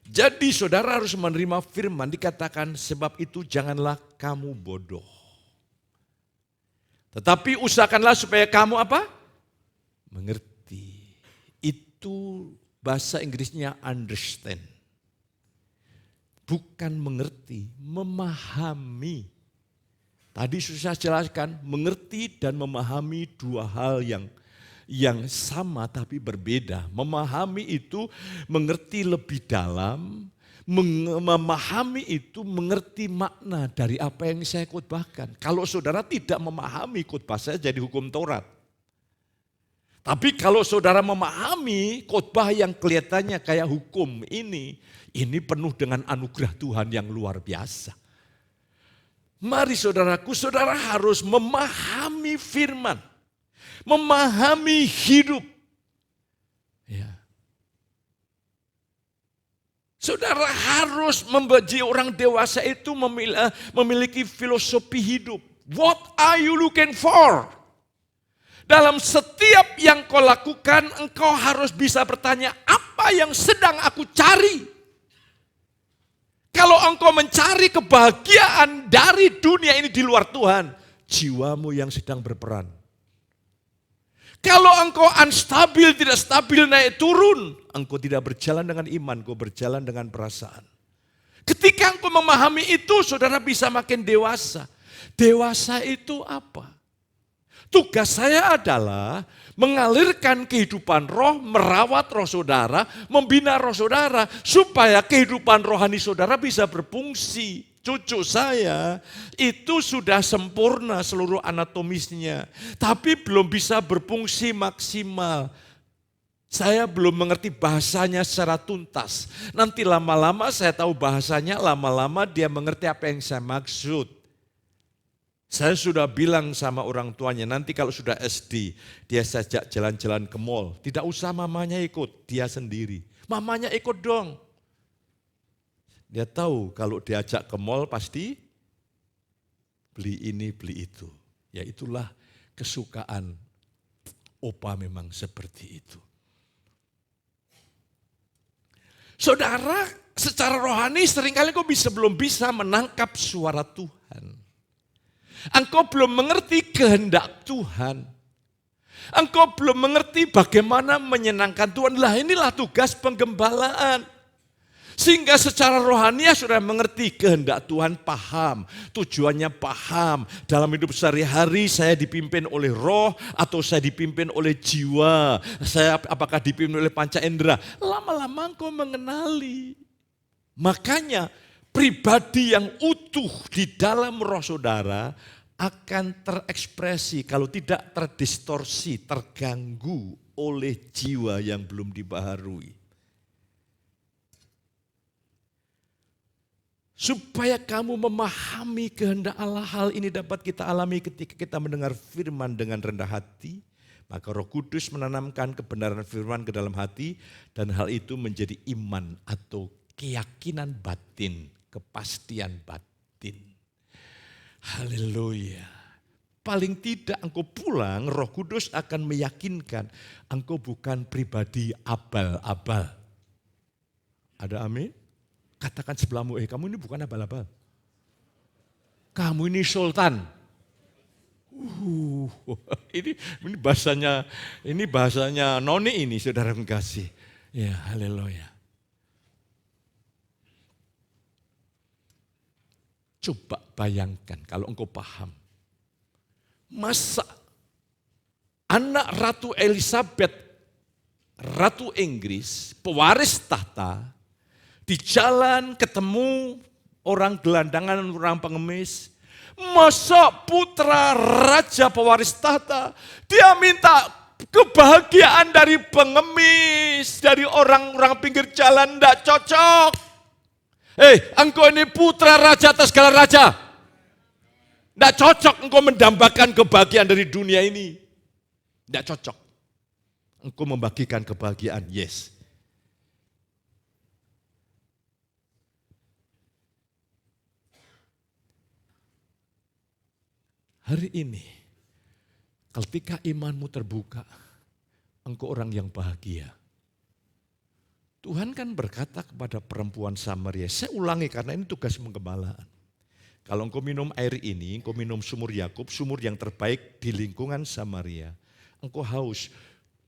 Jadi saudara harus menerima firman, dikatakan sebab itu janganlah kamu bodoh. Tetapi usahakanlah supaya kamu apa? Mengerti. Itu bahasa Inggrisnya understand. Bukan mengerti, memahami. Tadi sudah saya jelaskan, mengerti dan memahami dua hal yang sama tapi berbeda. Memahami itu mengerti lebih dalam, memahami itu mengerti makna dari apa yang saya khotbahkan. Kalau saudara tidak memahami khotbah saya jadi hukum Taurat. Tapi kalau saudara memahami khotbah yang kelihatannya kayak hukum ini penuh dengan anugerah Tuhan yang luar biasa. Mari saudaraku, saudara harus memahami firman, memahami hidup. Ya. Saudara harus menjadi orang dewasa itu memiliki filosofi hidup. What are you looking for? Dalam setiap yang kau lakukan, engkau harus bisa bertanya, apa yang sedang aku cari? Kalau engkau mencari kebahagiaan dari dunia ini di luar Tuhan, jiwamu yang sedang berperang. Kalau engkau unstabil, tidak stabil, naik turun, engkau tidak berjalan dengan iman, engkau berjalan dengan perasaan. Ketika engkau memahami itu, saudara bisa makin dewasa. Dewasa itu apa? Tugas saya adalah mengalirkan kehidupan roh, merawat roh saudara, membina roh saudara, supaya kehidupan rohani saudara bisa berfungsi. Cucu saya itu sudah sempurna seluruh anatomisnya, tapi belum bisa berfungsi maksimal. Saya belum mengerti bahasanya secara tuntas. Nanti lama-lama saya tahu bahasanya, lama-lama dia mengerti apa yang saya maksud. Saya sudah bilang sama orang tuanya, nanti kalau sudah SD, dia sajak jalan-jalan ke mall. Tidak usah mamanya ikut, dia sendiri. Mamanya ikut dong. Dia tahu kalau diajak ke mall pasti beli ini, beli itu. Ya itulah kesukaan opa memang seperti itu. Saudara, secara rohani seringkali kau belum bisa menangkap suara Tuhan. Engkau belum mengerti kehendak Tuhan. Engkau belum mengerti bagaimana menyenangkan Tuhan. Lah inilah tugas penggembalaan. Sehingga secara rohania sudah mengerti kehendak Tuhan, paham. Tujuannya paham. Dalam hidup sehari-hari saya dipimpin oleh roh atau saya dipimpin oleh jiwa. Saya apakah dipimpin oleh panca indera. Lama-lama engkau mengenali. Makanya pribadi yang utuh di dalam roh saudara akan terekspresi kalau tidak terdistorsi, terganggu oleh jiwa yang belum dibaharui. Supaya kamu memahami kehendak Allah, hal ini dapat kita alami ketika kita mendengar firman dengan rendah hati, maka Roh Kudus menanamkan kebenaran firman ke dalam hati dan hal itu menjadi iman atau keyakinan batin, kepastian batin. Haleluya. Paling tidak engkau pulang, Roh Kudus akan meyakinkan engkau bukan pribadi abal-abal. Ada amin? Katakan sebelahmu, kamu ini bukan abal-abal. Kamu ini sultan. Ini bahasanya noni ini, saudara kasih. Ya, haleluya. Coba bayangkan kalau engkau paham. Masa anak Ratu Elizabeth, Ratu Inggris, pewaris tahta, di jalan ketemu orang gelandangan, orang pengemis. Masa putra raja pewaris tahta, dia minta kebahagiaan dari pengemis, dari orang-orang pinggir jalan, tidak cocok. Engkau ini putra raja atas segala raja. Tidak cocok engkau mendambakan kebahagiaan dari dunia ini. Tidak cocok. Engkau membagikan kebahagiaan, yes. Hari ini, ketika imanmu terbuka, engkau orang yang bahagia. Tuhan kan berkata kepada perempuan Samaria, saya ulangi karena ini tugas penggembalaan. Kalau engkau minum air ini, engkau minum sumur Yakub, sumur yang terbaik di lingkungan Samaria. Engkau haus,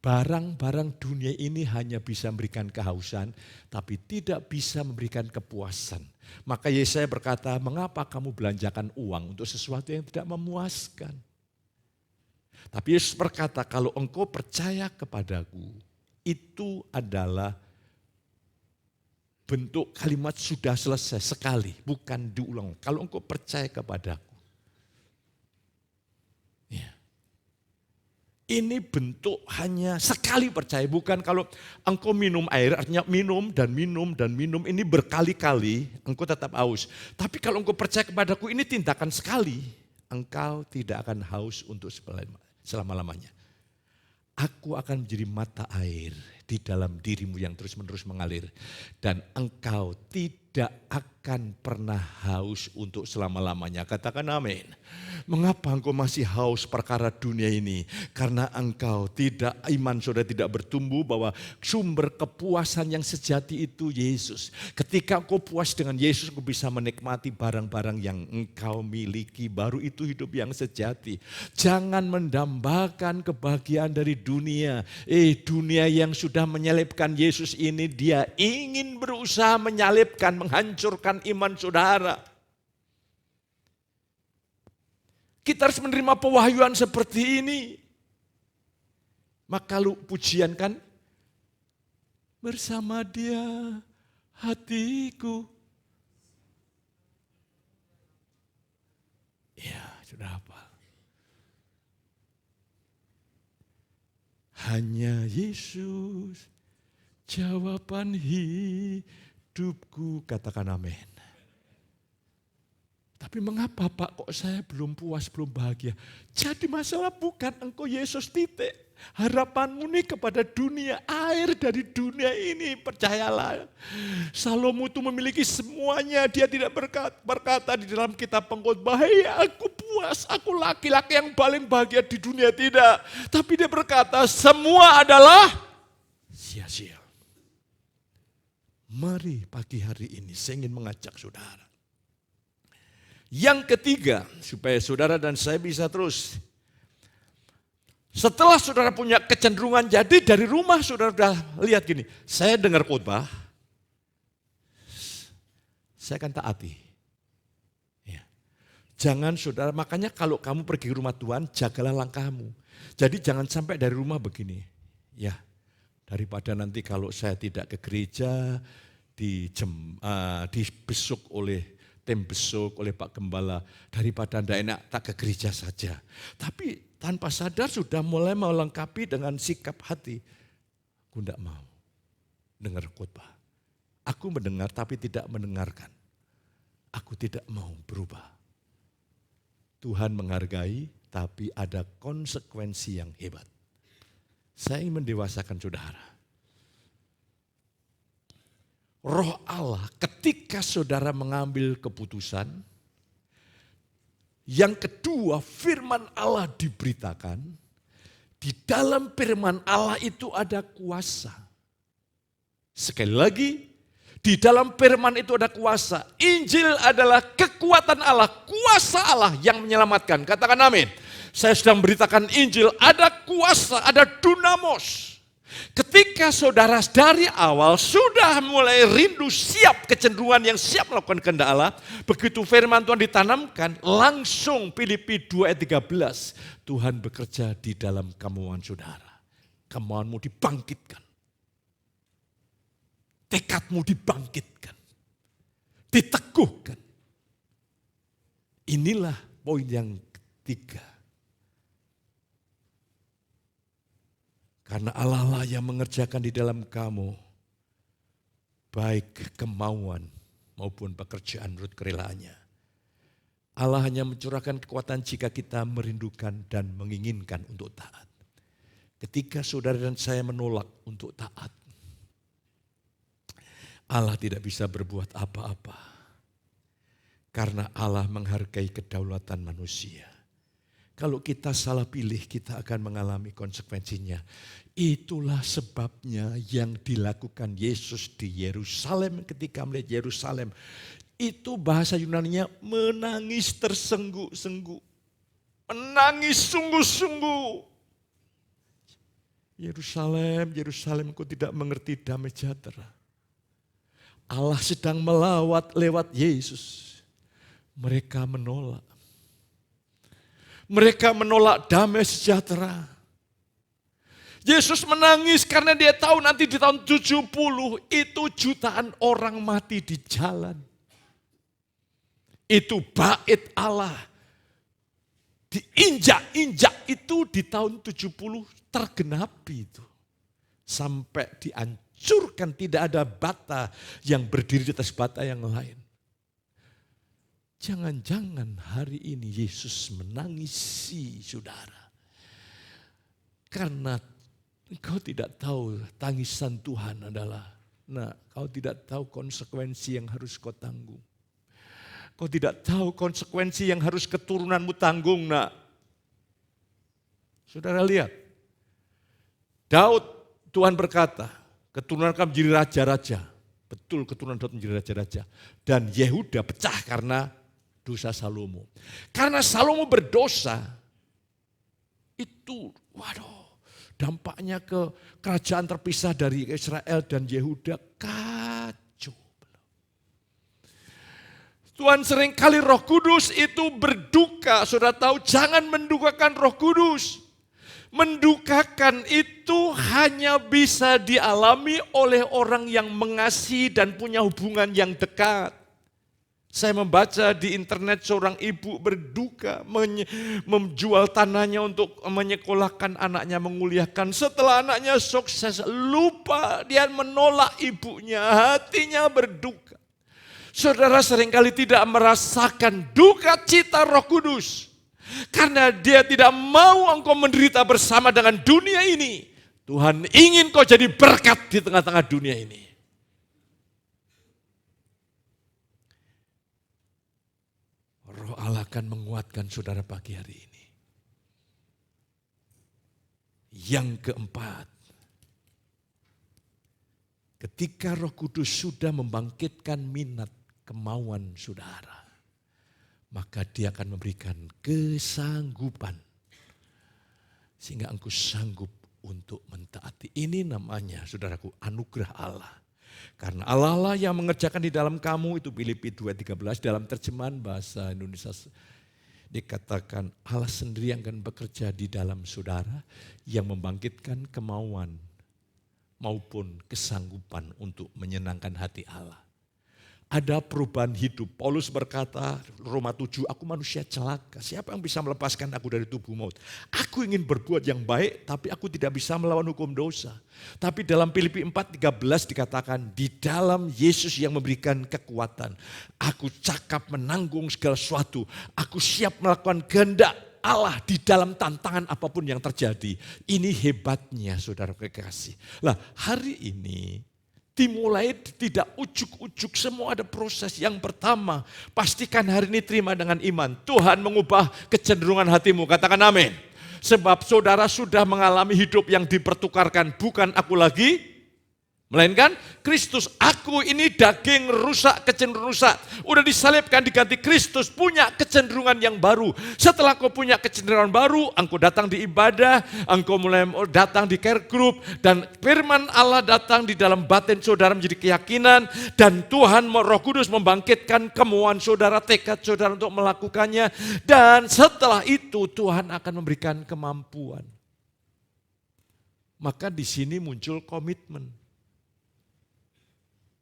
barang-barang dunia ini hanya bisa memberikan kehausan, tapi tidak bisa memberikan kepuasan. Maka Yesaya berkata, mengapa kamu belanjakan uang untuk sesuatu yang tidak memuaskan? Tapi Yesus berkata, kalau engkau percaya kepadaku, itu adalah bentuk kalimat sudah selesai sekali, bukan diulang. Kalau engkau percaya kepadaku. Ya. Ini bentuk hanya sekali percaya, bukan kalau engkau minum air, artinya minum dan minum dan minum, ini berkali-kali, engkau tetap haus. Tapi kalau engkau percaya kepadaku, ini tindakan sekali, engkau tidak akan haus untuk selama-lamanya. Aku akan menjadi mata air di dalam dirimu yang terus-menerus mengalir. Dan engkau tidak akan pernah haus untuk selama-lamanya. Katakan amin. Mengapa engkau masih haus perkara dunia ini? Karena engkau tidak, iman saudara tidak bertumbuh bahwa sumber kepuasan yang sejati itu Yesus. Ketika engkau puas dengan Yesus, engkau bisa menikmati barang-barang yang engkau miliki. Baru itu hidup yang sejati. Jangan mendambakan kebahagiaan dari dunia. Dunia yang sudah menyalibkan Yesus ini, dia ingin berusaha menyalibkan, menghancurkan iman saudara. Kita harus menerima pewahyuan seperti ini. Maka lu pujian kan? Bersama dia hatiku. Ya, sudah hafal. Hanya Yesus jawaban hidupku. Katakan amin. Tapi mengapa Pak kok saya belum puas, belum bahagia? Jadi masalah bukan engkau Yesus titik. Harapanmu nih kepada dunia, air dari dunia ini, percayalah. Salomo itu memiliki semuanya, dia tidak berkata di dalam kitab pengkhotbah, "Hei, aku puas, aku laki-laki yang paling bahagia di dunia." Tidak. Tapi dia berkata, semua adalah sia-sia. Mari pagi hari ini saya ingin mengajak saudara. Yang ketiga, supaya saudara dan saya bisa terus. Setelah saudara punya kecenderungan, jadi dari rumah saudara sudah lihat gini, saya dengar khotbah, saya akan taati. Ya. Jangan saudara, makanya kalau kamu pergi ke rumah Tuhan, jagalah langkahmu. Jadi jangan sampai dari rumah begini. Ya, daripada nanti kalau saya tidak ke gereja, dibesuk oleh tim besuk oleh Pak Gembala, daripada tidak enak tak ke gereja saja. Tapi tanpa sadar sudah mulai melengkapi dengan sikap hati. Aku tidak mau dengar khotbah. Aku mendengar tapi tidak mendengarkan. Aku tidak mau berubah. Tuhan menghargai tapi ada konsekuensi yang hebat. Saya ingin mendewasakan saudara. Roh Allah ketika saudara mengambil keputusan, yang kedua firman Allah diberitakan, di dalam firman Allah itu ada kuasa. Sekali lagi, di dalam firman itu ada kuasa. Injil adalah kekuatan Allah, kuasa Allah yang menyelamatkan. Katakan amin. Saya sedang memberitakan Injil, ada kuasa, ada dunamos. Ketika saudara dari awal sudah mulai rindu, siap kecenderungan yang siap melakukan kehendak Allah, begitu firman Tuhan ditanamkan, langsung Filipi 2 ayat 13, Tuhan bekerja di dalam kemauan saudara. Kemauanmu dibangkitkan. Tekadmu dibangkitkan. Diteguhkan. Inilah poin yang ketiga. Karena Allah lah yang mengerjakan di dalam kamu, baik kemauan maupun pekerjaan menurut kerelaannya. Allah hanya mencurahkan kekuatan jika kita merindukan dan menginginkan untuk taat. Ketika saudara dan saya menolak untuk taat, Allah tidak bisa berbuat apa-apa. Karena Allah menghargai kedaulatan manusia. Kalau kita salah pilih, kita akan mengalami konsekuensinya. Itulah sebabnya yang dilakukan Yesus di Yerusalem ketika melihat Yerusalem. Itu bahasa Yunaninya menangis tersengguk-sengguk. Menangis sungguh-sungguh. Yerusalem, Yerusalem, kau tidak mengerti damai sejahtera. Allah sedang melawat lewat Yesus. Mereka menolak. Mereka menolak damai sejahtera. Yesus menangis karena dia tahu nanti di tahun 70 itu jutaan orang mati di jalan. Itu bait Allah. Diinjak-injak itu di tahun 70 tergenapi itu. Sampai dihancurkan, tidak ada bata yang berdiri di atas bata yang lain. Jangan-jangan hari ini Yesus menangisi saudara. Karena Engkau tidak tahu tangisan Tuhan adalah, nah, kau tidak tahu konsekuensi yang harus kau tanggung. Kau tidak tahu konsekuensi yang harus keturunanmu tanggung, nak. Saudara lihat, Daud, Tuhan berkata, keturunan kamu menjadi raja-raja. Betul, keturunan Daud menjadi raja-raja. Dan Yehuda pecah karena dosa Salomo. Karena Salomo berdosa, itu, waduh, dampaknya ke kerajaan terpisah dari Israel dan Yehuda kacau. Tuhan seringkali Roh Kudus itu berduka. Saudara tahu, jangan mendukakan Roh Kudus. Mendukakan itu hanya bisa dialami oleh orang yang mengasihi dan punya hubungan yang dekat. Saya membaca di internet seorang ibu berduka menjual tanahnya untuk menyekolahkan anaknya, menguliahkan. Setelah anaknya sukses, lupa dia menolak ibunya, hatinya berduka. Saudara seringkali tidak merasakan duka cita Roh Kudus. Karena dia tidak mau engkau menderita bersama dengan dunia ini. Tuhan ingin kau jadi berkat di tengah-tengah dunia ini. Roh Allah akan menguatkan saudara pagi hari ini. Yang keempat, ketika Roh Kudus sudah membangkitkan minat kemauan saudara, maka dia akan memberikan kesanggupan. Sehingga engkau sanggup untuk mentaati. Ini namanya, saudaraku, anugerah Allah. Karena Allah lah yang mengerjakan di dalam kamu, itu Filipi 2:13, dalam terjemahan bahasa Indonesia dikatakan Allah sendiri yang akan bekerja di dalam saudara, yang membangkitkan kemauan maupun kesanggupan untuk menyenangkan hati Allah. Ada perubahan hidup. Paulus berkata, Roma 7, aku manusia celaka. Siapa yang bisa melepaskan aku dari tubuh maut? Aku ingin berbuat yang baik, tapi aku tidak bisa melawan hukum dosa. Tapi dalam Filipi 4:13 dikatakan, di dalam Yesus yang memberikan kekuatan, aku cakap menanggung segala sesuatu. Aku siap melakukan kehendak Allah di dalam tantangan apapun yang terjadi. Ini hebatnya saudara kekasih. Lah hari ini, dimulai tidak ujuk-ujuk, semua ada proses. Yang pertama, pastikan hari ini terima dengan iman. Tuhan mengubah kecenderungan hatimu, katakan amin. Sebab saudara sudah mengalami hidup yang dipertukarkan, bukan aku lagi, melainkan Kristus. Aku ini daging rusak, kecenderungan rusak. Udah disalibkan, diganti Kristus, punya kecenderungan yang baru. Setelah kau punya kecenderungan baru, engkau datang di ibadah, engkau mulai datang di care group, dan firman Allah datang di dalam batin saudara menjadi keyakinan, dan Tuhan Roh Kudus membangkitkan kemauan saudara, tekad saudara untuk melakukannya, dan setelah itu Tuhan akan memberikan kemampuan. Maka di sini muncul komitmen.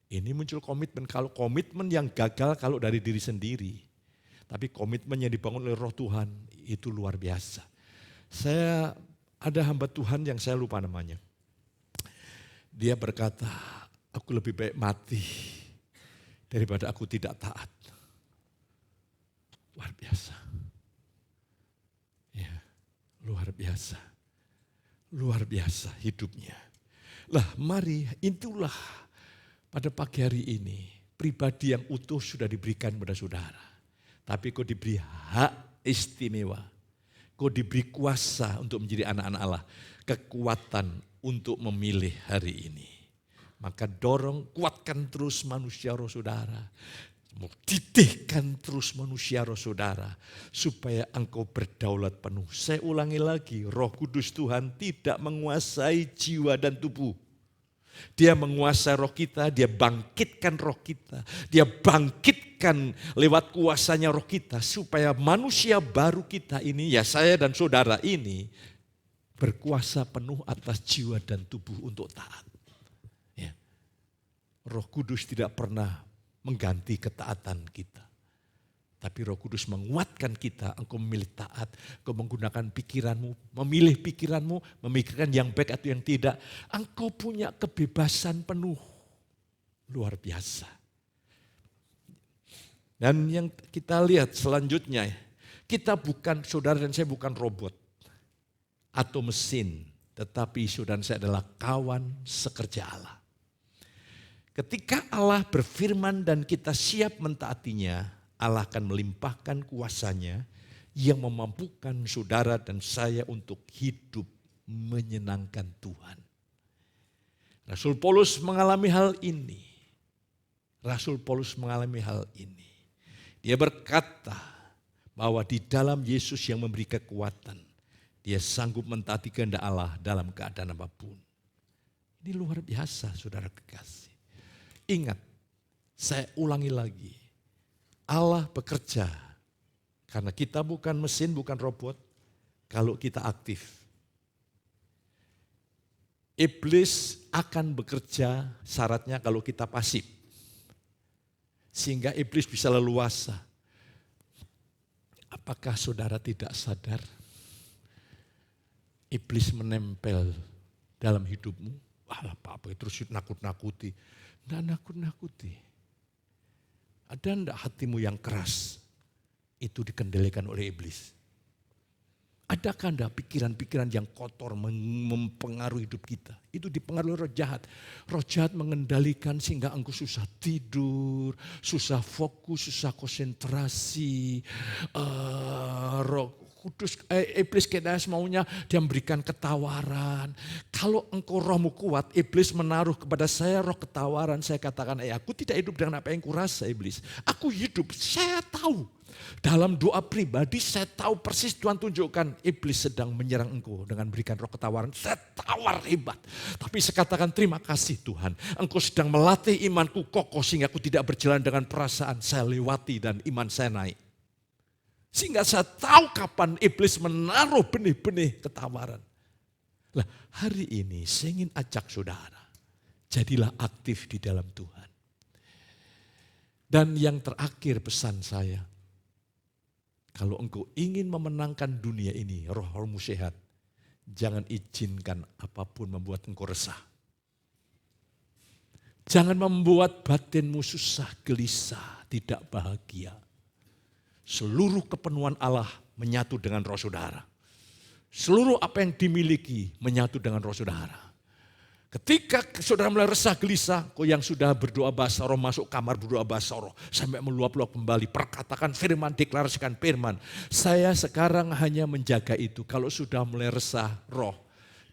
Ini muncul komitmen. Kalau komitmen yang gagal kalau dari diri sendiri. Tapi komitmen yang dibangun oleh Roh Tuhan itu luar biasa. Saya ada hamba Tuhan yang saya lupa namanya. Dia berkata, aku lebih baik mati daripada aku tidak taat. Luar biasa. Ya, luar biasa. Luar biasa hidupnya. Lah mari, itulah pada pagi hari ini, pribadi yang utuh sudah diberikan kepada saudara. Tapi kau diberi hak istimewa. Kau diberi kuasa untuk menjadi anak-anak Allah. Kekuatan untuk memilih hari ini. Maka dorong, kuatkan terus manusia roh saudara. Didihkan terus manusia roh saudara. Supaya engkau berdaulat penuh. Saya ulangi lagi, Roh Kudus Tuhan tidak menguasai jiwa dan tubuh. Dia menguasai roh kita, dia bangkitkan roh kita. Dia bangkitkan lewat kuasanya roh kita. Supaya manusia baru kita ini, ya saya dan saudara ini, berkuasa penuh atas jiwa dan tubuh untuk taat. Ya. Roh Kudus tidak pernah mengganti ketaatan kita. Tapi Roh Kudus menguatkan kita, engkau memilih taat, engkau menggunakan pikiranmu, memilih pikiranmu, memikirkan yang baik atau yang tidak. Engkau punya kebebasan penuh, luar biasa. Dan yang kita lihat selanjutnya, kita bukan, saudara dan saya bukan robot atau mesin. Tetapi saudara saya adalah kawan sekerja Allah. Ketika Allah berfirman dan kita siap mentaatinya, Allah akan melimpahkan kuasa-Nya yang memampukan saudara dan saya untuk hidup menyenangkan Tuhan. Rasul Paulus mengalami hal ini. Dia berkata bahwa di dalam Yesus yang memberi kekuatan, dia sanggup mentaati kehendak Allah dalam keadaan apapun. Ini luar biasa, saudara kekasih. Ingat, saya ulangi lagi. Allah bekerja karena kita bukan mesin, bukan robot. Kalau kita aktif. Iblis akan bekerja syaratnya kalau kita pasif. Sehingga iblis bisa leluasa. Apakah saudara tidak sadar? Iblis menempel dalam hidupmu. Wah, apa terus nakut-nakuti. Tidak nakut-nakuti. Ada enggak hatimu yang keras? Itu dikendalikan oleh iblis. Adakah enggak pikiran-pikiran yang kotor mempengaruhi hidup kita? Itu dipengaruhi roh jahat. Roh jahat mengendalikan sehingga engkau susah tidur, susah fokus, susah konsentrasi. Roh Kudus, iblis kedas maunya dia memberikan ketawaran. Kalau engkau rohmu kuat, iblis menaruh kepada saya roh ketawaran. Saya katakan, aku tidak hidup dengan apa yang kurasa iblis. Aku hidup, saya tahu. Dalam doa pribadi saya tahu persis Tuhan tunjukkan iblis sedang menyerang engkau dengan berikan roh ketawaran. Saya tawar hebat. Tapi saya katakan terima kasih Tuhan. Engkau sedang melatih imanku kokoh sehingga aku tidak berjalan dengan perasaan. Saya lewati dan iman saya naik. Sehingga saya tahu kapan iblis menaruh benih-benih ketawaran. Lah, hari ini saya ingin ajak saudara, jadilah aktif di dalam Tuhan. Dan yang terakhir pesan saya, kalau engkau ingin memenangkan dunia ini, rohmu sehat, jangan izinkan apapun membuat engkau resah. Jangan membuat batinmu susah, gelisah, tidak bahagia. Seluruh kepenuhan Allah menyatu dengan roh saudara. Seluruh apa yang dimiliki menyatu dengan roh saudara. Ketika saudara mulai resah gelisah, kau yang sudah berdoa bahasa roh masuk kamar berdoa bahasa roh. Sampai meluap-luap kembali, perkatakan firman, deklarasikan firman. Saya sekarang hanya menjaga itu. Kalau sudah mulai resah roh,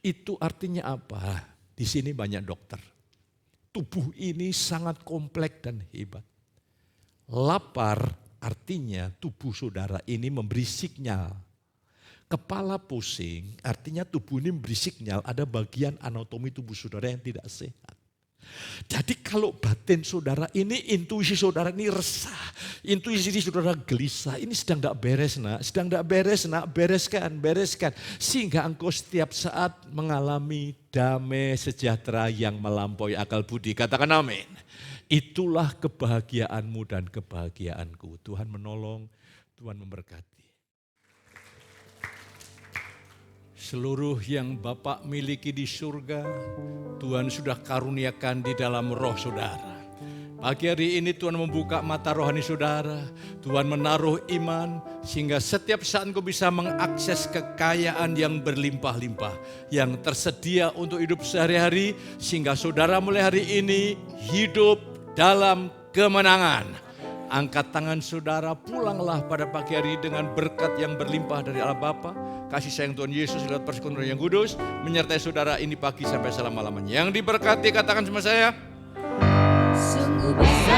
itu artinya apa? Di sini banyak dokter. Tubuh ini sangat kompleks dan hebat. Lapar artinya tubuh saudara ini memberi sinyal. Kepala pusing artinya tubuh ini memberi sinyal ada bagian anatomi tubuh saudara yang tidak sehat. Jadi kalau batin saudara ini, intuisi saudara ini resah, intuisi saudara gelisah, ini sedang tidak beres nak, bereskan. Sehingga engkau setiap saat mengalami damai sejahtera yang melampaui akal budi. Katakan amin. Itulah kebahagiaanmu dan kebahagiaanku. Tuhan menolong, Tuhan memberkati. Seluruh yang Bapak miliki di surga, Tuhan sudah karuniakan di dalam roh saudara. Pagi hari ini Tuhan membuka mata rohani saudara. Tuhan menaruh iman sehingga setiap saat engkau bisa mengakses kekayaan yang berlimpah-limpah. Yang tersedia untuk hidup sehari-hari sehingga saudara mulai hari ini hidup dalam kemenangan. Angkat tangan saudara, pulanglah pada pagi hari dengan berkat yang berlimpah dari Allah Bapa. Kasih sayang Tuhan Yesus lewat persekutuan Roh yang Kudus menyertai saudara ini pagi sampai selama-lamanya. Yang diberkati katakan sama saya. Sungguh besar.